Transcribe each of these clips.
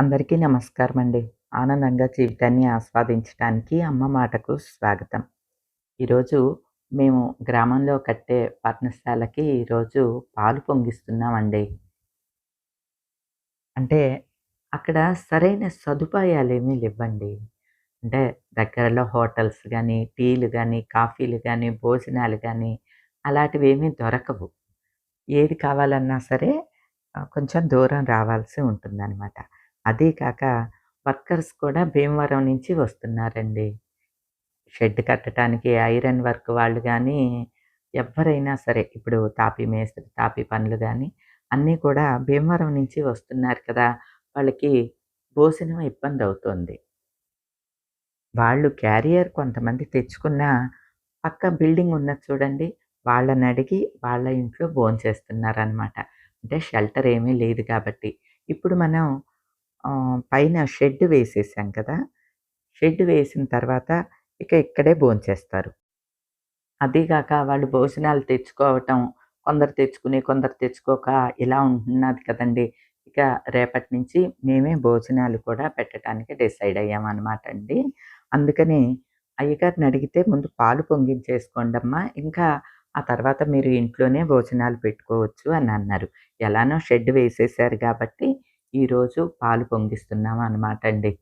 అందరికీ నమస్కారం అండి. ఆనందంగా జీవితాన్ని ఆస్వాదించటానికి అమ్మ మాటకు స్వాగతం. ఈరోజు మేము గ్రామంలో కట్టే పర్ణశాలకి ఈరోజు పాలు పొంగిస్తున్నామండి. అంటే అక్కడ సరైన సదుపాయాలేమీ లెవ్వండి. అంటే దగ్గరలో హోటల్స్ గానీ, టీలు గానీ, కాఫీలు గానీ, భోజనాలు గానీ అలాంటివేమీ దొరకవు. ఏది కావాలన్నా సరే కొంచెం దూరం రావాల్సి ఉంటుందనమాట. అదీ కాక వర్కర్స్ కూడా భీమవరం నుంచి వస్తున్నారండి. షెడ్ కట్టటానికి ఐరన్ వర్క్ వాళ్ళు గానీ, ఎవ్వరైనా సరే ఇప్పుడు తాపీ మేస్త్రి, తాపీ పనులు గానీ, అన్నీ కూడా భీమవరం నుంచి వస్తున్నారు కదా! వాళ్ళకి భోజనం ఇబ్బందవుతోంది. వాళ్ళు క్యారియర్ కొంతమంది తెచ్చుకున్నా, పక్క బిల్డింగ్ ఉన్నది చూడండి, వాళ్ళనడిగి వాళ్ళ ఇంట్లో భోంచేస్తున్నారనమాట. అంటే షెల్టర్ ఏమీ లేదు కాబట్టి. ఇప్పుడు మనం పైన షెడ్ వేసేసాం కదా! షెడ్ వేసిన తర్వాత ఇక ఇక్కడే భోంచేస్తారు. అదీ గాక వాళ్ళు భోజనాలు తెచ్చుకోవటం, కొందరు తెచ్చుకుని, కొందరు తెచ్చుకోక ఇలా ఉంటున్నది కదండీ! ఇక రేపటి నుంచి మేమే భోజనాలు కూడా పెట్టటానికి డిసైడ్ అయ్యామనమాట అండి. అందుకని అయ్యగారిని అడిగితే ముందు పాలు పొంగించేసుకోండమ్మా, ఇంకా ఆ తర్వాత మీరు ఇంట్లోనే భోజనాలు పెట్టుకోవచ్చు అని అన్నారు. ఎలానో షెడ్ వేసేసారు గాబట్టి, ఈరోజు పాలు పొంగిస్తున్నాం అనమాట అండి.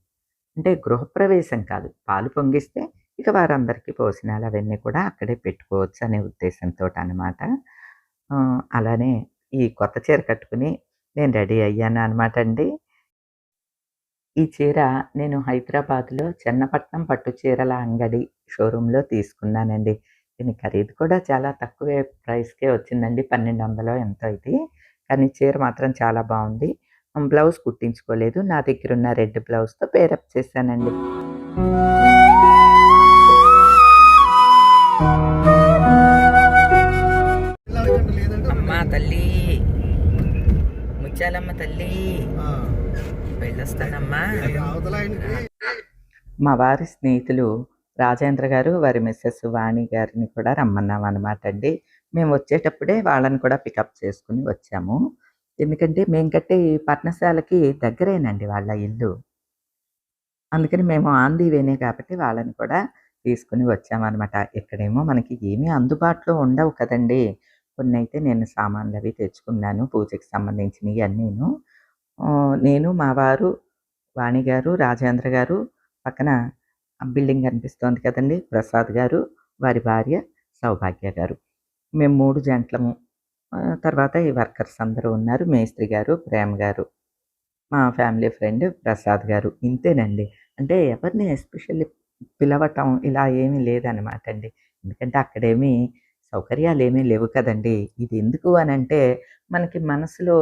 అంటే గృహప్రవేశం కాదు. పాలు పొంగిస్తే ఇక వారందరికీ భోజనాలు అవన్నీ కూడా అక్కడే పెట్టుకోవచ్చు అనే ఉద్దేశంతోటనమాట. అలానే ఈ కొత్త చీర కట్టుకొని నేను రెడీ అయ్యాననమాట అండి. ఈ చీర నేను హైదరాబాద్‌లో చెన్నపట్నం పట్టు చీరల అంగడి షోరూమ్‌లో తీసుకున్నానండి. దీని ఖరీదు కూడా చాలా తక్కువే ప్రైస్‌కే వచ్చిందండి. 1200 ఎంతో ఇది. కానీ చీర మాత్రం చాలా బావుంది. బ్లౌజ్ కుట్టించుకోలేదు. నా దగ్గరున్న రెడ్ బ్లౌజ్‌తో పేరప్ చేశానండి. అమ్మా తల్లి, ముత్యాలమ్మ తల్లి, వెళ్ళొస్తానమ్మా. మా వారి స్నేహితులు రాజేంద్ర గారు, వారి మిసెస్ వాణి గారిని కూడా రమ్మన్నామనమాట అండి. మేము వచ్చేటప్పుడే వాళ్ళని కూడా పికప్ చేసుకొని వచ్చాము. ఎందుకంటే మేము కట్టే ఈ పర్ణశాలకి దగ్గరేనండి వాళ్ళ ఇల్లు. అందుకని మేము ఆన్ ది వేనే కాబట్టి వాళ్ళని కూడా తీసుకొని వచ్చామనమాట. ఇక్కడేమో మనకి ఏమీ అందుబాటులో ఉండవు కదండీ! కొన్నైతే నేను సామాన్లవి తెచ్చుకున్నాను. పూజకి సంబంధించినయి అన్నీను. నేను, మా వారు, వాణి గారు, రాజేంద్ర గారు, పక్కన బిల్డింగ్ కనిపిస్తోంది కదండీ! ప్రసాద్ గారు, వారి భార్య సౌభాగ్య గారు. మేము 3 జంటలము. తర్వాత ఈ వర్కర్స్ అందరూ ఉన్నారు. మేస్త్రి గారు, ప్రేమ గారు. మా ఫ్యామిలీ ఫ్రెండ్ ప్రసాద్ గారు. ఇంతేనండి. అంటే ఎవరిని ఎస్పెషల్లీ పిలవటం ఇలా ఏమీ లేదనమాట అండి. ఎందుకంటే అక్కడేమీ సౌకర్యాలేమీ లేవు కదండీ! ఇది ఎందుకు అనంటే మనకి మనసులో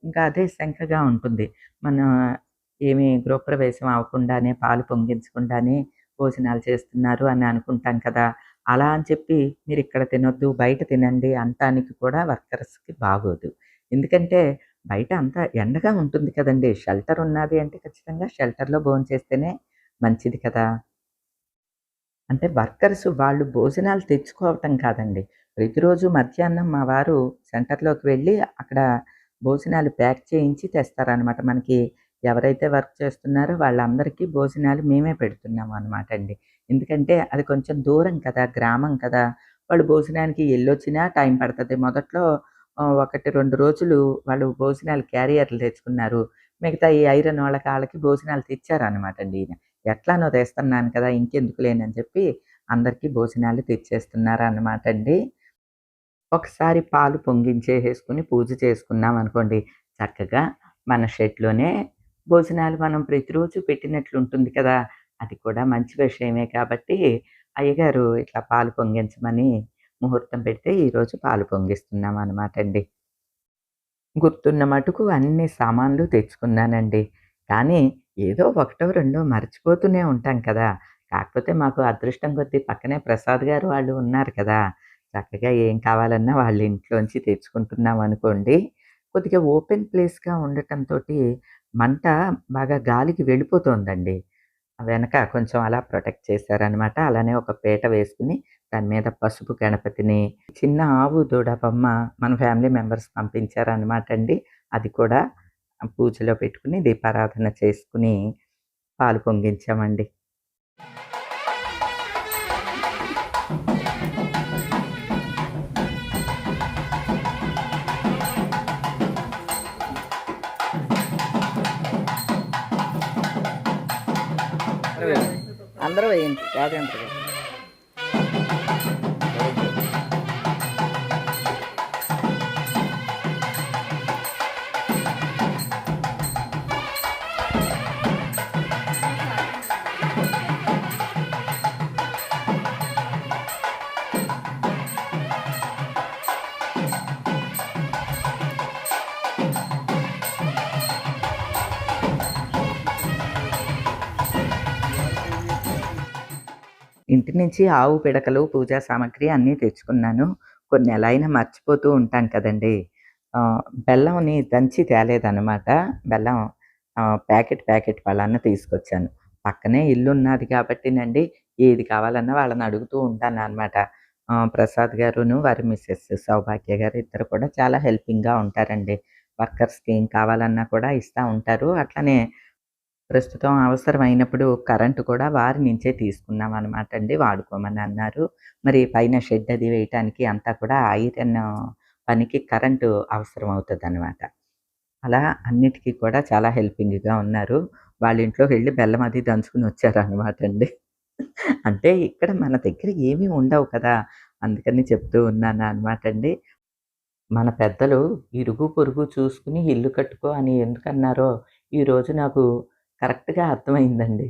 ఇంకా అదే శంకగా ఉంటుంది. మన ఏమి గృహప్రవేశం అవ్వకుండానే పాలు పొంగించకుండానే భోజనాలు చేస్తున్నారు అని అనుకుంటాం కదా! అలా అని చెప్పి మీరిక్కడ తినొద్దు, బయట తినండి అనటానికి కూడా వర్కర్స్‌కి బాగోదు. ఎందుకంటే బయట అంతా ఎండగా ఉంటుంది కదండీ! షెల్టర్ ఉన్నాది అంటే ఖచ్చితంగా షెల్టర్‌లో భోంచేస్తేనే మంచిది కదా! అంటే వర్కర్స్ వాళ్ళు భోజనాలు తెచ్చుకోవటం కాదండి. ప్రతిరోజు మధ్యాహ్నం మా వారు సెంటర్‌లోకి వెళ్ళి అక్కడ భోజనాలు ప్యాక్ చేయించి తెస్తారనమాట. మనకి ఎవరైతే వర్క్ చేస్తున్నారో వాళ్ళందరికీ భోజనాలు మేమే పెడుతున్నామనమాట అండి. ఎందుకంటే అది కొంచెం దూరం కదా! గ్రామం కదా! వాళ్ళు భోజనానికి ఎళ్ళొచ్చినా టైం పడతది. మొదట్లో 1, 2 రోజులు వాళ్ళు భోజనాలు క్యారియర్లు తెచ్చుకున్నారు. మిగతా ఈ ఐరన్ వాళ్ళకి ఆళ్ళకి భోజనాలు తెచ్చారనమాట అండి ఈయన. ఎట్లానో తెస్తున్నాను కదా! ఇంకెందుకులేనని చెప్పి అందరికీ భోజనాలు తెచ్చేస్తున్నారనమాట అండి. ఒకసారి పాలు పొంగించేసేసుకొని పూజ చేసుకున్నామనుకోండి, చక్కగా మన షెడ్‌లోనే భోజనాలు మనం ప్రతిరోజు పెట్టినట్లుంటుంది కదా! అది కూడా మంచి విషయమే కాబట్టి, అయ్యగారు ఇట్లా పాలు పొంగించమని ముహూర్తం పెడితే ఈరోజు పాలు పొంగిస్తున్నామనమాట అండి. గుర్తున్న మటుకు అన్ని సామాన్లు తెచ్చుకున్నానండి. కానీ ఏదో ఒకటో, రెండో మర్చిపోతూనే ఉంటాం కదా! కాకపోతే మాకు అదృష్టం కొద్దీ పక్కనే ప్రసాద్ గారు వాళ్ళు ఉన్నారు కదా! చక్కగా ఏం కావాలన్నా వాళ్ళ ఇంట్లోంచి తెచ్చుకుంటున్నామనుకోండి. కొద్దిగా ఓపెన్ ప్లేస్‌గా ఉండటంతోటి మంట బాగా గాలికి వెళ్ళిపోతోందండి. వెనక కొంచెం అలా ప్రొటెక్ట్ చేశారనమాట. అలానే ఒక పీట వేసుకొని దాని మీద పసుపు గణపతిని, చిన్న ఆవు దూడ బొమ్మ మన ఫ్యామిలీ మెంబర్స్ పంపించారనమాట అండి. అది కూడా పూజలో పెట్టుకుని దీపారాధన చేసుకుని పాలు పొంగించామండి. అందరూ వేయండి రాజేంద్ర గారు. ఇంటి నుంచి ఆవు పిడకలు, పూజా సామాగ్రి అన్నీ తెచ్చుకున్నాను. కొన్ని ఎలా అయినా మర్చిపోతూ ఉంటాం కదండీ! బెల్లంని దంచి తేలేదనమాట. బెల్లం ప్యాకెట్ పళాన తీసుకొచ్చాను. పక్కనే ఇల్లున్నది కాబట్టినండి, ఏది కావాలన్నా వాళ్ళని అడుగుతూ ఉంటాననమాట. ప్రసాద్ గారును, వారి మిసెస్ సౌభాగ్య గారు ఇద్దరు కూడా చాలా హెల్పింగ్‌గా ఉంటారండి. వర్కర్స్‌కి ఏం కావాలన్నా కూడా ఇస్తా ఉంటారు. అట్లనే ప్రస్తుతం అవసరమైనప్పుడు కరెంట్ కూడా వారి నుంచే తీసుకున్నామనమాట అండి. వాడుకోమని అన్నారు. మరి పైన షెడ్ అది వేయటానికి అంతా కూడా ఐరన్ పనికి కరెంటు అవసరం అవుతదనమాట. అలా అన్నిటికి కూడా చాలా హెల్పింగ్‌గా ఉన్నారు. వాళ్ళ ఇంట్లోకెళ్ళి బెల్లం అది దంచుకొని వచ్చారనమాట అండి. అంటే ఇక్కడ మన దగ్గర ఏమీ ఉండవు కదా! అందుకని చెప్తూ ఉన్నాననమాట అండి. మన పెద్దలు ఇరుగు పొరుగు చూసుకుని ఇల్లు కట్టుకో అని ఎందుకన్నారో ఈరోజు నాకు కరెక్ట్‌గా అర్థమైందండి.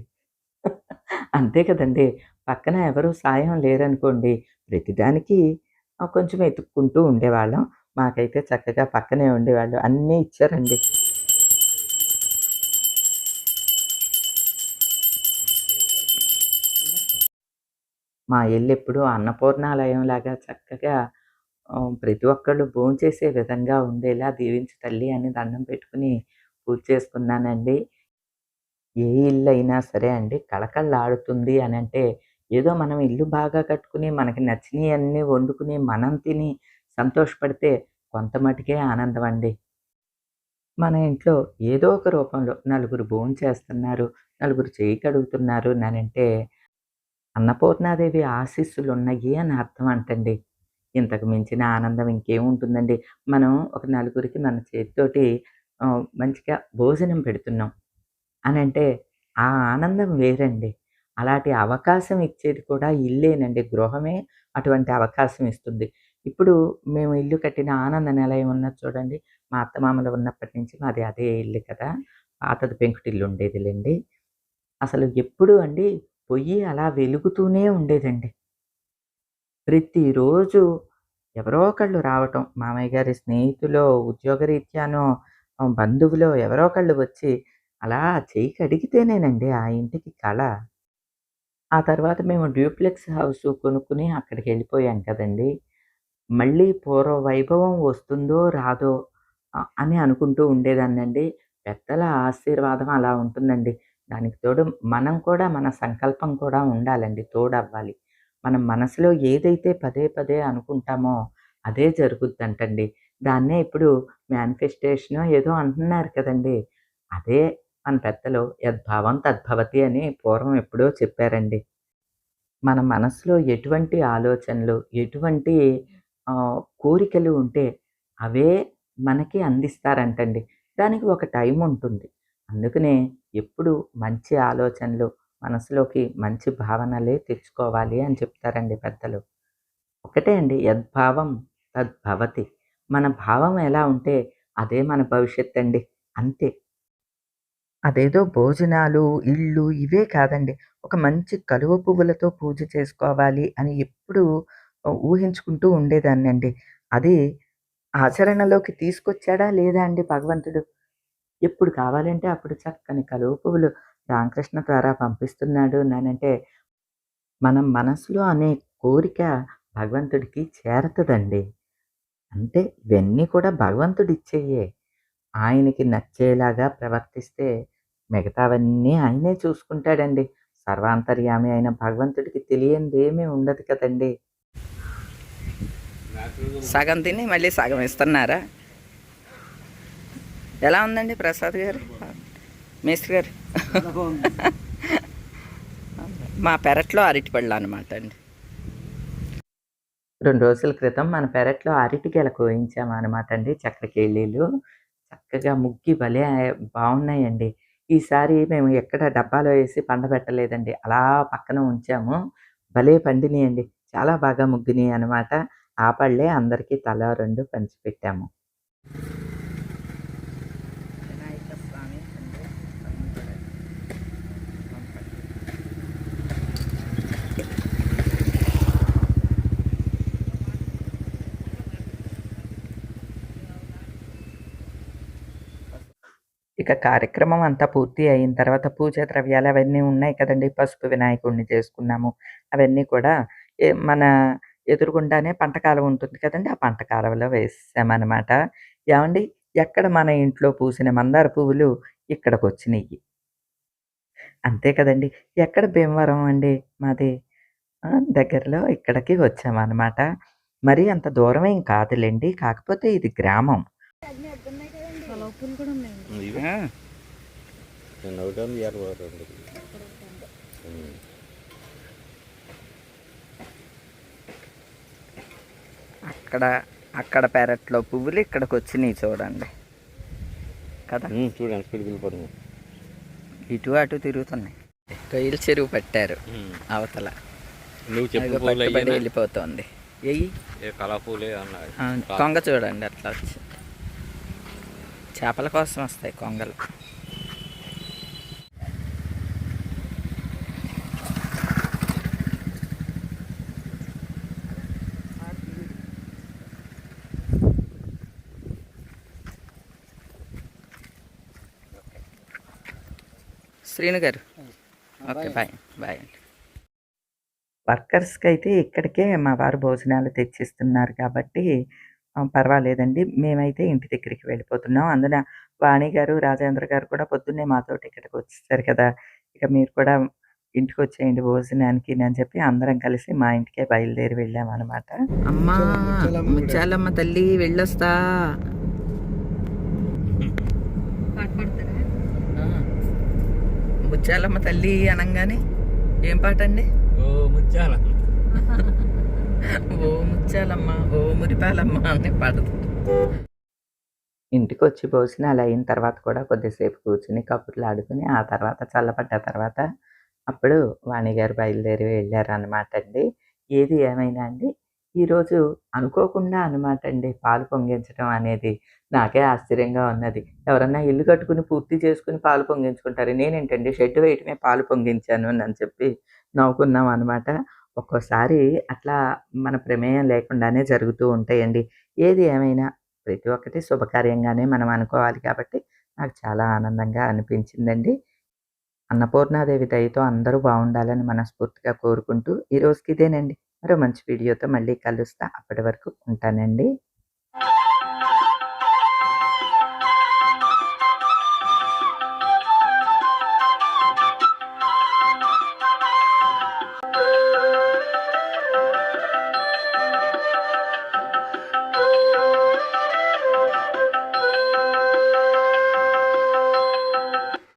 అంతే కదండీ! పక్కన ఎవరు సాయం లేరనుకోండి, ప్రతిదానికి కొంచెం వెతుక్కుంటూ ఉండేవాళ్ళం. మాకైతే చక్కగా పక్కనే ఉండేవాళ్ళు. అన్నీ ఇచ్చారండి. మా ఇల్లెప్పుడూ అన్నపూర్ణాలయంలాగా చక్కగా ప్రతి ఒక్కళ్ళు భోంచేసే విధంగా ఉండేలా దీవించు తల్లి అని దండం పెట్టుకుని పూజ చేసుకున్నానండి. ఏ ఇల్లైనా సరే అండి కళకళలాడుతుంది అనంటే, ఏదో మనం ఇల్లు బాగా కట్టుకుని, మనకి నచ్చినియన్నీ వండుకుని, మనం తిని సంతోషపడితే కొంత మటుకే ఆనందమండి. మన ఇంట్లో ఏదో ఒక రూపంలో నలుగురు భోంచేస్తున్నారు, నలుగురు చేయి కడుగుతున్నారు ననంటే, అన్నపూర్ణాదేవి ఆశీస్సులున్నయి అని అర్థం అంటండి. ఇంతకు మించిన ఆనందం ఇంకేముంటుందండి. మనం ఒక నలుగురికి మన చేత్తోటి మంచిగా భోజనం పెడుతున్నాం. అనంటే, ఆ ఆనందం వేరండి. అలాంటి అవకాశం ఇచ్చేది కూడా ఇల్లేనండి. గృహమే అటువంటి అవకాశం ఇస్తుంది. ఇప్పుడు మేము ఇల్లు కట్టిన ఆనంద నిలయం ఉన్నది చూడండి. మా అత్తమామలు ఉన్నప్పటి నుంచి మాది అదే ఇల్లు కదా! పాతది పెంకుటిల్లు ఉండేదిలెండి. అసలు ఎప్పుడు అండి పొయ్యి అలా వెలుగుతూనే ఉండేదండి. ప్రతిరోజు ఎవరో ఒకళ్ళు రావటం, మామయ్య గారి స్నేహితులో, ఉద్యోగరీత్యానో, బంధువులో ఎవరో ఒకళ్ళు వచ్చి అలా చెయ్యి కడిగితేనేనండి ఆ ఇంటికి కళ. ఆ తర్వాత మేము డ్యూప్లెక్స్ హౌసు కొనుక్కొని అక్కడికెళ్ళిపోయాం కదండీ! మళ్ళీ పూర్వ వైభవం వస్తుందో రాదో అని అనుకుంటూ ఉండేదాన్నండి. పెద్దల ఆశీర్వాదం అలా ఉంటుందండి. దానికి తోడు మనం కూడా మన సంకల్పం కూడా ఉండాలండి. తోడవ్వాలి. మనం మనసులో ఏదైతే పదే పదే అనుకుంటామో అదే జరుగుద్దంటండి. దాన్నే ఇప్పుడు మేనిఫెస్టేషనో ఏదో అంటున్నారు కదండీ! అదే మన పెద్దలు యద్భావం తద్భవతి అని పూర్వం ఎప్పుడో చెప్పారండి. మన మనసులో ఎటువంటి ఆలోచనలు, ఎటువంటి కోరికలు ఉంటే అవే మనకి అందిస్తారంటండి. దానికి ఒక టైం ఉంటుంది. అందుకనే ఎప్పుడు మంచి ఆలోచనలు, మనసులోకి మంచి భావనలే తెచ్చుకోవాలి అని చెప్తారండి పెద్దలు. ఒకటే అండి యద్భావం తద్భవతి. మన భావం ఎలా ఉంటే అదే మన భవిష్యత్తండి. అంతే. అదేదో భోజనాలు, ఇల్లు ఇవే కాదండి. ఒక మంచి కలువ పువ్వులతో పూజ చేసుకోవాలి అని ఎప్పుడూ ఊహించుకుంటూ ఉండేదాన్నండి. అది ఆచరణలోకి తీసుకొచ్చాడా లేదా అండి భగవంతుడు? ఎప్పుడు కావాలంటే అప్పుడు చక్కని కలువ పువ్వులు రామకృష్ణ ద్వారా పంపిస్తున్నాడు అనంటే, మనం మనసులో అనే కోరిక భగవంతుడికి చేరతదండి. అంటే ఇవన్నీ కూడా భగవంతుడిచ్చేయే. ఆయనకి నచ్చేలాగా ప్రవర్తిస్తే మిగతావన్నీ ఆయనే చూసుకుంటాడండి. సర్వాంతర్యామి అయిన భగవంతుడికి తెలియనిదేమీ ఉండదు కదండీ! సగం తిని మళ్ళీ సగం ఇస్తున్నారా? ఎలా ఉందండి ప్రసాద్ గారు, మేస్త్రి గారు? మా పెరట్లో అరటిపళ్ళు అనమాట అండి. 2 రోజుల క్రితం మన పెరట్లో అరటిగెల కోయించామనమాట అండి. చక్రకేళీలు చక్కగా ముగ్గి భలే బావున్నాయండి. ఈసారి మేము ఎక్కడ డబ్బాలో ఏసి పండబెట్టలేదండి. అలా పక్కన ఉంచాము. భలే పండినియండి. చాలా బాగా ముగ్గినియనమాట. ఆ పళ్ళే అందరికీ తలా 2 పంచిపెట్టాము. వినాయక స్వామి ఇక కార్యక్రమం అంతా పూర్తి అయిన తర్వాత పూజా ద్రవ్యాలు అవన్నీ ఉన్నాయి కదండీ! పసుపు వినాయకుడిని చేసుకున్నాము. అవన్నీ కూడా మన ఎదురుగుండానే పంట కాలువ ఉంటుంది కదండీ! ఆ పంట కాలువలో వేసేసామనమాట. ఏవండీ ఎక్కడ మన ఇంట్లో పూసిన మందార పువ్వులు ఇక్కడికొచ్చినియి. అంతే కదండీ! ఎక్కడ భీమవరం అండి మాది. దగ్గరలో ఇక్కడికి వచ్చామనమాట. మరీ అంత దూరమేం కాదులెండి. కాకపోతే ఇది గ్రామం. ఆ! అక్కడ అక్కడ పెరట్లో పువ్వులు ఇక్కడికొచ్చినియి చూడండి. కదా! చూడండి స్పీడ్ వెళ్ళిపోతుంది. ఇటు అటు తిరుగుతున్నాయి. రొయ్యల చెరువు పట్టారు అవతల. నువ్వు అదిగో చెప్పు పట్టుబడి వెళ్ళిపోతుంది. ఎయ్యి కళాపూలే అన్నాడు. కొంగ చూడండి అట్లా వచ్చి. చేపల కోసం వస్తాయి కొంగలు. శ్రీను గారు, ఓకే, బాయ్ బాయ్ అండి. వర్కర్స్కి అయితే ఇక్కడికే మా వారు భోజనాలు తెచ్చిస్తున్నారు కాబట్టి పర్వాలేదండి. మేమైతే ఇంటి దగ్గరికి వెళ్ళిపోతున్నాం. అందున వాణి గారు, రాజేంద్ర గారు కూడా పొద్దున్నే మాతోటి ఇక్కడికి వచ్చేసారు కదా! ఇక మీరు కూడా ఇంటికొచ్చేయండి భోజనానికి అని చెప్పి అందరం కలిసి మా ఇంటికే బయలుదేరి వెళ్ళామనమాట. అమ్మా ముత్యాలమ్మ తల్లి వెళ్ళొస్తా. ముత్యాలమ్మ తల్లి అనంగానే ఏం పాట అండి? ఓ ముత్యాల ఓ ముత్యాలమ్మ ఓ మురిపాలమ్మ అని పాడుతుంది. ఇంటికొచ్చి భోజనాలు అయిన తర్వాత కూడా కొద్దిసేపు కూర్చొని కబుర్లు ఆడుకొని ఆ తర్వాత చల్లబడ్డ తర్వాత అప్పుడు వాణి గారు బయలుదేరి వెళ్ళారనమాట అండి. ఏది ఏమైనా అండి ఈరోజు అనుకోకుండా అనమాట అండి పాలు పొంగించడం అనేది నాకే ఆశ్చర్యంగా ఉన్నది. ఎవరన్నా ఇల్లు కట్టుకుని పూర్తి చేసుకుని పాలు పొంగించుకుంటారు. నేనేంటండి షెడ్ వేయటమే పాలు పొంగించాను అని చెప్పి నవ్వుకున్నాం అనమాట. ఒక్కోసారి అట్లా మన ప్రమేయం లేకుండానే జరుగుతూ ఉంటాయండి. ఏది ఏమైనా ప్రతి ఒక్కటి శుభకార్యంగానే మనం అనుకోవాలి కాబట్టి నాకు చాలా ఆనందంగా అనిపించిందండి. అన్నపూర్ణాదేవి దయతో అందరూ బావుండాలని మనస్ఫూర్తిగా కోరుకుంటూ ఈ రోజుకి ఇదేనండి. మరో మంచి వీడియోతో మళ్ళీ కలుస్తా. అప్పటి వరకు ఉంటానండి.